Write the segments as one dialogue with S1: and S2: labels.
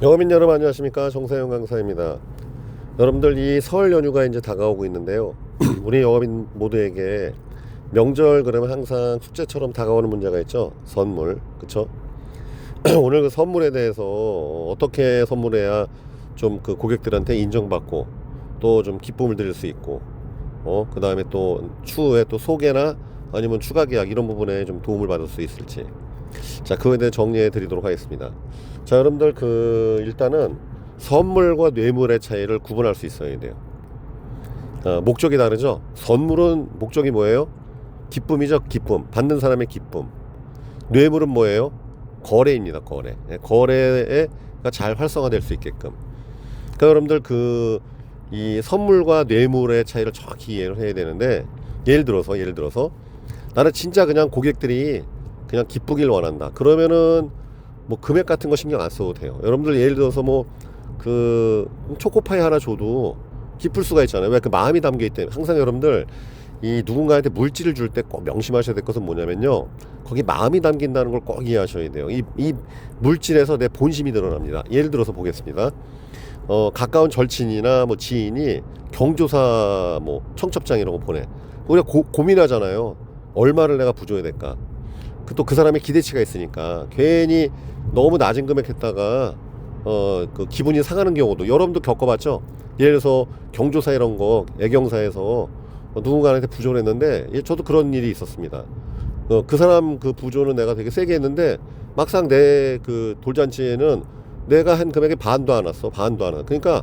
S1: 영업인 여러분 안녕하십니까, 정세영 강사입니다. 여러분들, 이 설 연휴가 이제 다가오고 있는데요. 우리 영업인 모두에게 명절 그러면 항상 숙제처럼 다가오는 문제가 있죠. 선물, 그쵸? 오늘 그 선물에 대해서 어떻게 선물해야 좀 그 고객들한테 인정받고 또 좀 기쁨을 드릴 수 있고, 그 다음에 또 추후에 또 소개나 아니면 추가 계약 이런 부분에 좀 도움을 받을 수 있을지, 자, 그거에 대해 정리해 드리도록 하겠습니다. 자, 여러분들, 일단은 선물과 뇌물의 차이를 구분할 수 있어야 돼요. 목적이 다르죠. 선물은 목적이 뭐예요? 기쁨이죠. 기쁨, 받는 사람의 기쁨. 뇌물은 뭐예요? 거래입니다. 거래. 거래가 잘 활성화될 수 있게끔. 그러니까 여러분들, 이 선물과 뇌물의 차이를 정확히 이해를 해야 되는데, 예를 들어서 나는 진짜 그냥 고객들이 그냥 기쁘길 원한다. 그러면은 뭐 금액 같은 거 신경 안 써도 돼요. 여러분들, 예를 들어서 뭐 초코파이 하나 줘도 기쁠 수가 있잖아요. 왜? 그 마음이 담겨 있기 때문에. 항상 여러분들, 이 누군가한테 물질을 줄 때 꼭 명심하셔야 될 것은 뭐냐면요, 거기 마음이 담긴다는 걸 꼭 이해하셔야 돼요. 이 물질에서 내 본심이 드러납니다. 예를 들어서 보겠습니다. 가까운 절친이나 뭐 지인이 경조사 뭐 청첩장 이런 거 보내. 우리가 고민하잖아요. 얼마를 내가 부줘야 될까? 또 그 사람의 기대치가 있으니까 괜히 너무 낮은 금액 했다가 그 기분이 상하는 경우도 여러분도 겪어봤죠. 예를 들어서 경조사 이런 거 애경사에서 누군가한테 부조를 했는데, 저도 그런 일이 있었습니다. 그 사람 그 부조는 내가 되게 세게 했는데 막상 내 그 돌잔치에는 내가 한 금액의 반도 안 왔어. 반도 안 와. 그러니까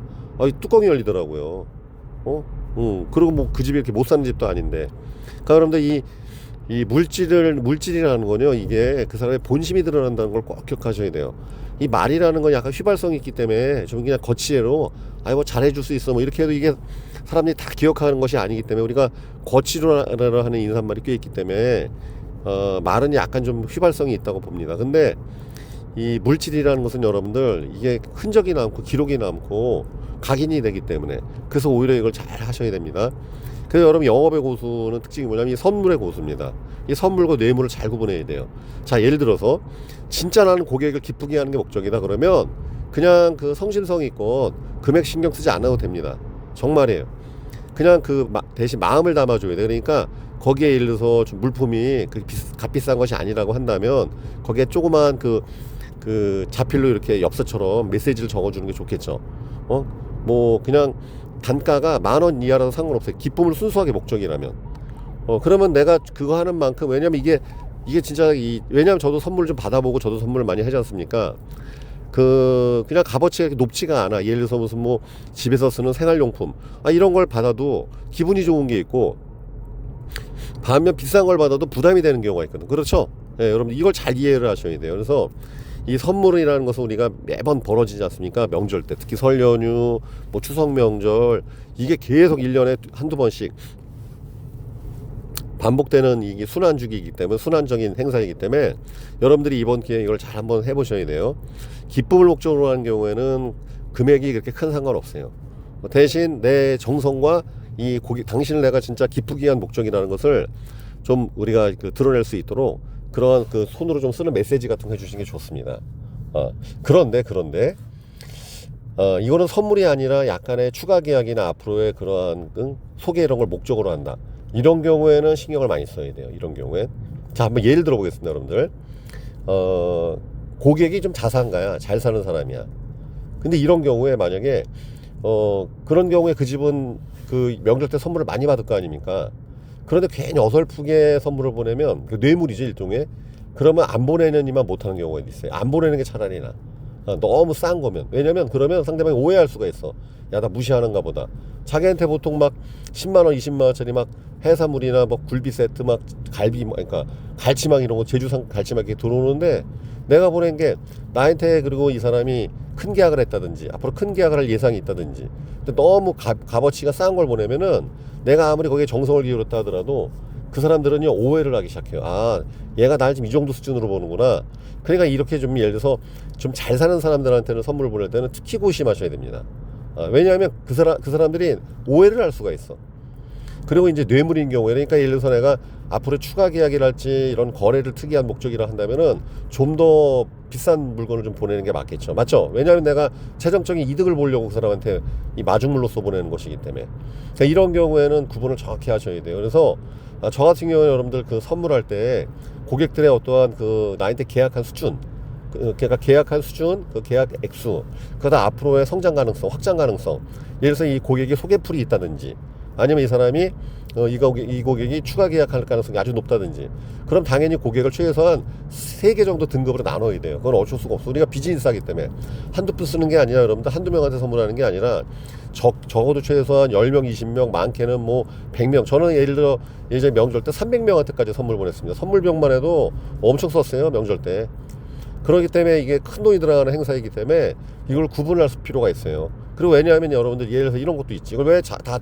S1: 뚜껑이 열리더라고요. 그리고 뭐 그 집이 이렇게 못 사는 집도 아닌데. 그러니까 여러분들, 이 물질이라는 거요, 이게 그 사람의 본심이 드러난다는 걸 꼭 기억하셔야 돼요. 이 말이라는 건 약간 휘발성이 있기 때문에 좀 그냥 거치로, 뭐 잘해줄 수 있어, 뭐 이렇게 해도 이게 사람들이 다 기억하는 것이 아니기 때문에, 우리가 거치로 하는 인사말이 꽤 있기 때문에, 말은 약간 좀 휘발성이 있다고 봅니다. 근데 이 물질이라는 것은 여러분들, 이게 흔적이 남고 기록이 남고 각인이 되기 때문에, 그래서 오히려 이걸 잘 하셔야 됩니다. 그래서 여러분, 영업의 고수는 특징이 뭐냐면 이 선물의 고수입니다. 이 선물과 뇌물을 잘 구분해야 돼요. 자, 예를 들어서 진짜 나는 고객을 기쁘게 하는 게 목적이다 그러면 그냥 그 성심성의껏 금액 신경 쓰지 않아도 됩니다. 정말이에요. 그냥 대신 마음을 담아줘야 돼. 그러니까 거기에 예를 들어서 좀 물품이 값비싼 것이 아니라고 한다면 거기에 조그만 자필로 이렇게 엽서처럼 메시지를 적어주는 게 좋겠죠. 뭐 그냥 단가가 10,000원 이하라도 상관없어요. 기쁨을 순수하게 목적이라면. 그러면 내가 그거 하는 만큼, 왜냐면 이게 진짜 왜냐면 저도 선물을 좀 받아보고 저도 선물을 많이 하지 않습니까? 그냥 값어치가 높지가 않아. 예를 들어서 무슨 뭐 집에서 쓰는 생활용품, 이런 걸 받아도 기분이 좋은 게 있고, 반면 비싼 걸 받아도 부담이 되는 경우가 있거든. 그렇죠? 예, 여러분, 이걸 잘 이해를 하셔야 돼요. 그래서 이 선물이라는 것은 우리가 매번 벌어지지 않습니까? 명절 때, 특히 설 연휴, 뭐 추석 명절, 이게 계속 1년에 한두 번씩 반복되는 이게 순환주기이기 때문에, 순환적인 행사이기 때문에 여러분들이 이번 기회에 이걸 잘 한번 해보셔야 돼요. 기쁨을 목적으로 하는 경우에는 금액이 그렇게 큰 상관없어요. 대신 내 정성과 당신을 내가 진짜 기쁘게 한 목적이라는 것을 좀 우리가 드러낼 수 있도록 그런 손으로 좀 쓰는 메시지 같은 거 해주시는 게 좋습니다. 그런데 이거는 선물이 아니라 약간의 추가 계약이나 앞으로의 그러한 소개 이런 걸 목적으로 한다. 이런 경우에는 신경을 많이 써야 돼요. 이런 경우엔. 자, 한번 예를 들어 보겠습니다, 여러분들. 고객이 좀 자산가야, 잘 사는 사람이야. 근데 이런 경우에 만약에 그런 경우에 그 집은 명절 때 선물을 많이 받을 거 아닙니까? 그런데 괜히 어설프게 선물을 보내면 뇌물이죠, 일종의. 그러면 안 보내는 이만 못하는 경우가 있어요. 안 보내는 게 차라리 나. 너무 싼 거면. 왜냐면 그러면 상대방이 오해할 수가 있어. 야, 나 무시하는가 보다. 자기한테 보통 막 10만원 20만원짜리 막 해산물이나 뭐 굴비 세트, 막 갈비, 그러니까 갈치막 이런 거, 제주산 갈치막 이렇게 들어오는데, 내가 보낸 게 나한테, 그리고 이 사람이 큰 계약을 했다든지 앞으로 큰 계약을 할 예상이 있다든지, 근데 너무 값어치가 싼 걸 보내면은 내가 아무리 거기에 정성을 기울였다 하더라도 그 사람들은요, 오해를 하기 시작해요. 얘가 날 지금 이 정도 수준으로 보는구나. 그러니까 이렇게 좀, 예를 들어서 좀 잘 사는 사람들한테는 선물을 보낼 때는 특히 고심하셔야 됩니다. 왜냐하면 그 사람들이 오해를 할 수가 있어. 그리고 이제 뇌물인 경우에, 그러니까 예를 들어서 내가 앞으로 추가 계약이랄지 이런 거래를 특이한 목적이라 한다면은 좀 더 비싼 물건을 좀 보내는 게 맞겠죠. 맞죠? 왜냐하면 내가 재정적인 이득을 보려고 그 사람한테 이 마중물로써 보내는 것이기 때문에. 그러니까 이런 경우에는 구분을 정확히 하셔야 돼요. 그래서 저 같은 경우는 여러분들 그 선물할 때 고객들의 어떠한 그 나한테 계약한 수준, 그러니까 계약한 수준, 그 계약 액수, 그러다 앞으로의 성장 가능성, 확장 가능성. 예를 들어서 이 고객이 소개풀이 있다든지, 아니면 이 사람이 이 고객이 추가 계약할 가능성이 아주 높다든지, 그럼 당연히 고객을 최소한 3개 정도 등급으로 나눠야 돼요. 그건 어쩔 수가 없어. 우리가 비즈니스하기 때문에 한두 푼 쓰는 게 아니라, 여러분들 한두 명한테 선물하는 게 아니라 적어도 최소한 10명, 20명, 많게는 뭐 100명. 저는 예를 들어 예전에 명절 때 300명한테까지 선물 보냈습니다. 선물병만 해도 엄청 썼어요, 명절 때. 그렇기 때문에 이게 큰 돈이 들어가는 행사이기 때문에 이걸 구분할 필요가 있어요. 그리고 왜냐하면 여러분들 예를 들어서 이런 것도 있지. 이걸 왜 다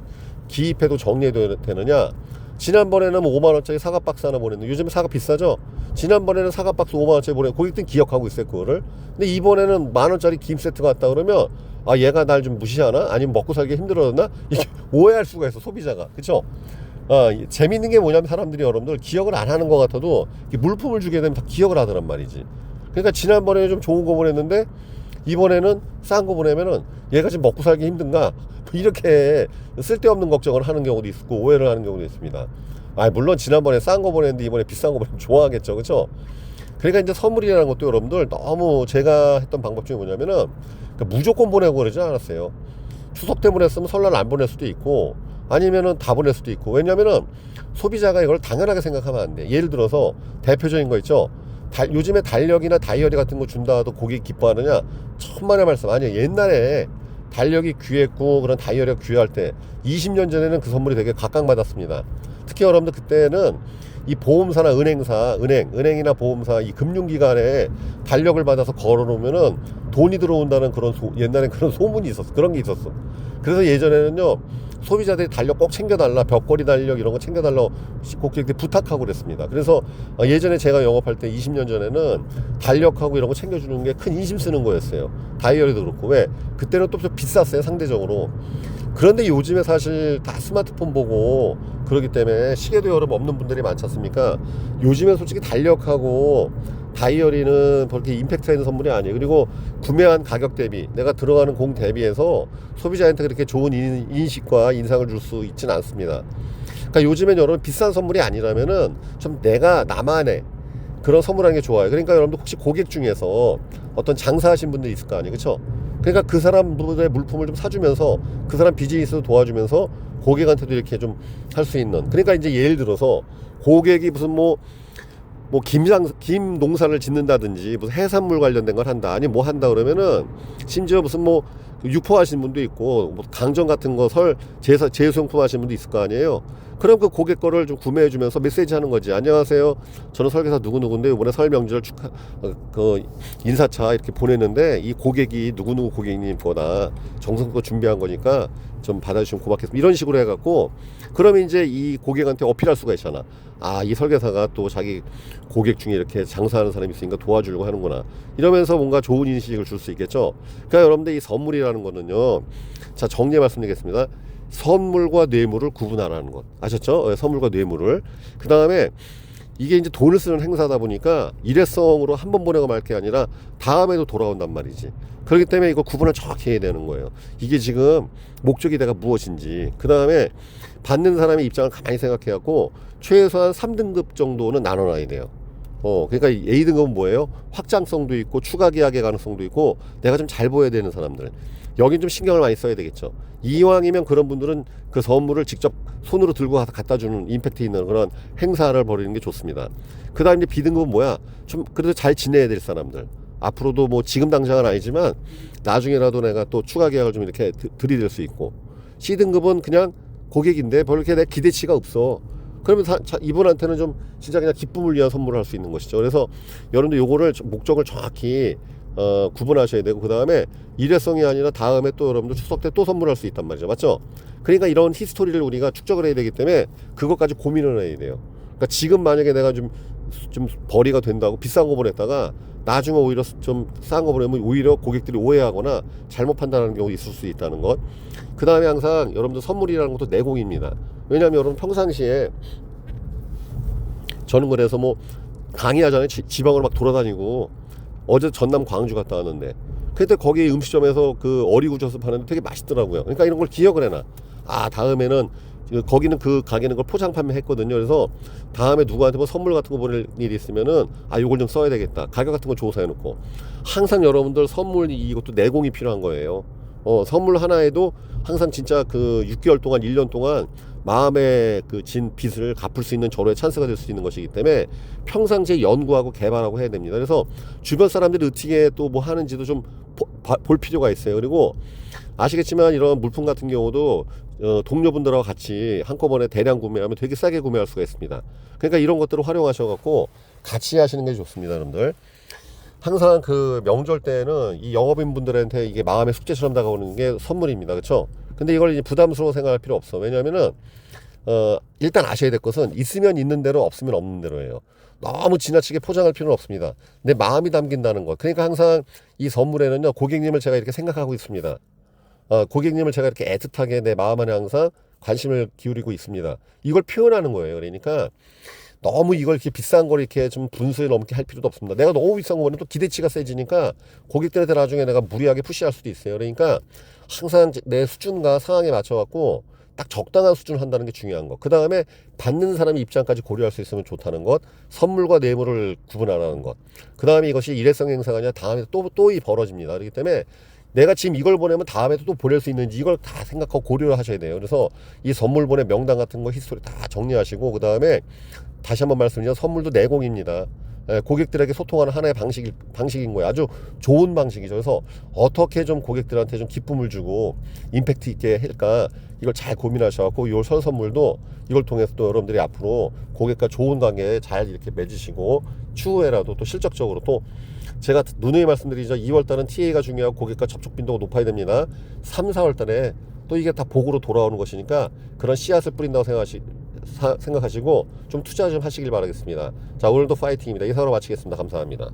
S1: 기입해도 정리되느냐. 지난번에는 뭐 5만원짜리 사과 박스 하나 보냈는데, 요즘에 사과 비싸죠. 지난번에는 사과 박스 5만원짜리 고객들은 기억하고 있어요, 그거를. 근데 이번에는 만원짜리 김 세트가 왔다 그러면, 아, 얘가 날 좀 무시하나? 아니면 먹고 살기 힘들어졌나? 이게 오해할 수가 있어, 소비자가. 그쵸? 재밌는 게 뭐냐면, 사람들이 여러분들 기억을 안 하는 것 같아도 물품을 주게 되면 다 기억을 하더란 말이지. 그러니까 지난번에 좀 좋은 거 보냈는데 이번에는 싼 거 보내면은 얘가 지금 먹고 살기 힘든가, 이렇게 쓸데없는 걱정을 하는 경우도 있고 오해를 하는 경우도 있습니다. 물론 지난번에 싼 거 보냈는데 이번에 비싼 거 보내면 좋아하겠죠, 그렇죠? 그러니까 이제 선물이라는 것도 여러분들 너무, 제가 했던 방법 중에 뭐냐면은 무조건 보내고 그러지 않았어요. 추석 때 보냈으면 설날 안 보낼 수도 있고, 아니면은 다 보낼 수도 있고. 왜냐면은 소비자가 이걸 당연하게 생각하면 안 돼. 예를 들어서 대표적인 거 있죠. 요즘에 달력이나 다이어리 같은 거 준다 해도 고객이 기뻐하느냐? 천만의 말씀. 아니요, 옛날에 달력이 귀했고 그런 다이어리가 귀할 때 20년 전에는 그 선물이 되게 각광받았습니다. 특히 여러분들 그때는 이 보험사나 은행이나 보험사, 이 금융기관에 달력을 받아서 걸어놓으면은 돈이 들어온다는 그런 옛날엔 그런 소문이 있었어. 그런 게 있었어. 그래서 예전에는요, 소비자들이 달력 꼭 챙겨달라, 벽걸이 달력 이런 거 챙겨달라고 고객들이 부탁하고 그랬습니다. 그래서 예전에 제가 영업할 때 20년 전에는 달력하고 이런 거 챙겨주는 게 큰 인심 쓰는 거였어요. 다이어리도 그렇고. 왜? 그때는 또 비쌌어요, 상대적으로. 그런데 요즘에 사실 다 스마트폰 보고 그러기 때문에 시계도 여러분 없는 분들이 많지 않습니까? 요즘에 솔직히 달력하고 다이어리는 그렇게 임팩트가 있는 선물이 아니에요. 그리고 구매한 가격 대비, 내가 들어가는 공 대비해서 소비자한테 그렇게 좋은 인식과 인상을 줄 수 있지는 않습니다. 그러니까 요즘엔 여러분 비싼 선물이 아니라면은 좀 내가 나만의 그런 선물하는 게 좋아요. 그러니까 여러분들 혹시 고객 중에서 어떤 장사하신 분들이 있을 거 아니에요, 그렇죠? 그러니까 그 사람들의 물품을 좀 사주면서 그 사람 비즈니스도 도와주면서 고객한테도 이렇게 좀 할 수 있는. 그러니까 이제 예를 들어서 고객이 무슨 뭐 김 농사를 짓는다든지 무슨 해산물 관련된 걸 한다, 아니 뭐 한다 그러면은 심지어 무슨 뭐 육포 하시는 분도 있고 뭐 강정 같은 거 제수용품 하시는 분도 있을 거 아니에요. 그럼 그 고객 거를 좀 구매해 주면서 메시지 하는 거지. 안녕하세요, 저는 설계사 누구누구인데 이번에 설 명절 인사차 이렇게 보냈는데 이 고객이 누구누구 고객님 보다 정성껏 준비한 거니까 좀 받아주시면 고맙겠습니다, 이런 식으로 해갖고, 그러면 이제 이 고객한테 어필할 수가 있잖아. 이 설계사가 또 자기 고객 중에 이렇게 장사하는 사람이 있으니까 도와주려고 하는구나, 이러면서 뭔가 좋은 인식을 줄 수 있겠죠. 그러니까 여러분들 이 선물이라는 거는요, 자, 정리해 말씀드리겠습니다. 선물과 뇌물을 구분하라는 것, 아셨죠? 선물과 뇌물을. 그 다음에 이게 이제 돈을 쓰는 행사다 보니까 일회성으로 한 번 보내고 말 게 아니라 다음에도 돌아온단 말이지. 그렇기 때문에 이거 구분을 정확히 해야 되는 거예요. 이게 지금 목적이 내가 무엇인지. 그 다음에 받는 사람의 입장을 가만히 생각해 갖고 최소한 3등급 정도는 나눠놔야 돼요. 그러니까 A등급은 뭐예요? 확장성도 있고 추가 계약의 가능성도 있고 내가 좀 잘 보여야 되는 사람들, 여긴 좀 신경을 많이 써야 되겠죠. 이왕이면 그런 분들은 그 선물을 직접 손으로 들고 가서 갖다 주는 임팩트 있는 그런 행사를 벌이는 게 좋습니다. 그 다음 이제 B등급은 뭐야? 좀 그래도 잘 지내야 될 사람들, 앞으로도 뭐 지금 당장은 아니지만 나중에라도 내가 또 추가 계약을 좀 이렇게 들이댈 수 있고. C등급은 그냥 고객인데 별로 이렇게 내 기대치가 없어. 그러면 이분한테는 좀 진짜 그냥 기쁨을 위한 선물을 할 수 있는 것이죠. 그래서 여러분들 요거를 목적을 정확히 구분하셔야 되고, 그 다음에 일회성이 아니라 다음에 또 여러분들 추석 때 또 선물할 수 있단 말이죠, 맞죠? 그러니까 이런 히스토리를 우리가 축적을 해야 되기 때문에 그것까지 고민을 해야 돼요. 그러니까 지금 만약에 내가 좀 벌이가 된다고 비싼 거 보냈다가 나중에 오히려 좀 싼 거 보내면 오히려 고객들이 오해하거나 잘못 판단하는 경우가 있을 수 있다는 것. 그 다음에 항상 여러분들 선물이라는 것도 내공입니다. 왜냐하면 여러분 평상시에 저는 그래서 뭐 강의하잖아요. 지방으로 막 돌아다니고 어제 전남 광주 갔다 왔는데 그때 거기 음식점에서 그 어리구젓을 파는데 되게 맛있더라고요. 그러니까 이런 걸 기억을 해놔. 아, 다음에는 거기는 그 가게는 걸 포장 판매했거든요. 그래서 다음에 누구한테 뭐 선물 같은 거 보낼 일이 있으면은 아, 요걸 좀 써야 되겠다. 가격 같은 거 조사해 놓고. 항상 여러분들 선물 이것도 내공이 필요한 거예요. 선물 하나에도 항상 진짜 그 6개월 동안 1년 동안 마음의 그 진 빚을 갚을 수 있는 절호의 찬스가 될 수 있는 것이기 때문에 평상시에 연구하고 개발하고 해야 됩니다. 그래서 주변 사람들이 어떻게 또 뭐 하는지도 좀 볼 필요가 있어요. 그리고 아시겠지만 이런 물품 같은 경우도 동료분들하고 같이 한꺼번에 대량 구매하면 되게 싸게 구매할 수가 있습니다. 그러니까 이런 것들을 활용하셔갖고 같이 하시는 게 좋습니다, 여러분들. 항상 그 명절 때는 이 영업인분들한테 이게 마음의 숙제처럼 다가오는 게 선물입니다. 그렇죠? 근데 이걸 이제 부담스러워 생각할 필요 없어. 왜냐하면은 일단 아셔야 될 것은 있으면 있는 대로 없으면 없는 대로예요. 너무 지나치게 포장할 필요는 없습니다. 내 마음이 담긴다는 것. 그러니까 항상 이 선물에는요, 고객님을 제가 이렇게 생각하고 있습니다. 고객님을 제가 이렇게 애틋하게 내 마음 안에 항상 관심을 기울이고 있습니다. 이걸 표현하는 거예요. 그러니까 너무 이걸 이렇게 비싼 걸 이렇게 좀 분수에 넘게 할 필요도 없습니다. 내가 너무 비싼 거 보면 또 기대치가 세지니까 고객들한테 나중에 내가 무리하게 푸시할 수도 있어요. 그러니까 항상 내 수준과 상황에 맞춰갖고 딱 적당한 수준을 한다는 게 중요한 것. 그 다음에 받는 사람의 입장까지 고려할 수 있으면 좋다는 것. 선물과 뇌물을 구분하라는 것. 그 다음에 이것이 일회성 행사가 아니라 다음에 또 벌어집니다. 그렇기 때문에 내가 지금 이걸 보내면 다음에도 또 보낼 수 있는지 이걸 다 생각하고 고려를 하셔야 돼요. 그래서 이 선물 보내 명단 같은 거 히스토리 다 정리하시고, 그 다음에 다시 한번 말씀드리면 선물도 내공입니다. 고객들에게 소통하는 하나의 방식인 거예요. 아주 좋은 방식이죠. 그래서 어떻게 좀 고객들한테 좀 기쁨을 주고 임팩트 있게 할까, 이걸 잘 고민하셔갖고 이 선물도 이걸 통해서 또 여러분들이 앞으로 고객과 좋은 관계 잘 이렇게 맺으시고 추후에라도 또 실적적으로 또 제가 누누이 말씀드리죠. 2월달은 TA가 중요하고 고객과 접촉 빈도가 높아야 됩니다. 3, 4월달에 또 이게 다 복으로 돌아오는 것이니까 그런 씨앗을 뿌린다고 생각하시고 좀 투자 좀 하시길 바라겠습니다. 자, 오늘도 파이팅입니다. 이상으로 마치겠습니다. 감사합니다.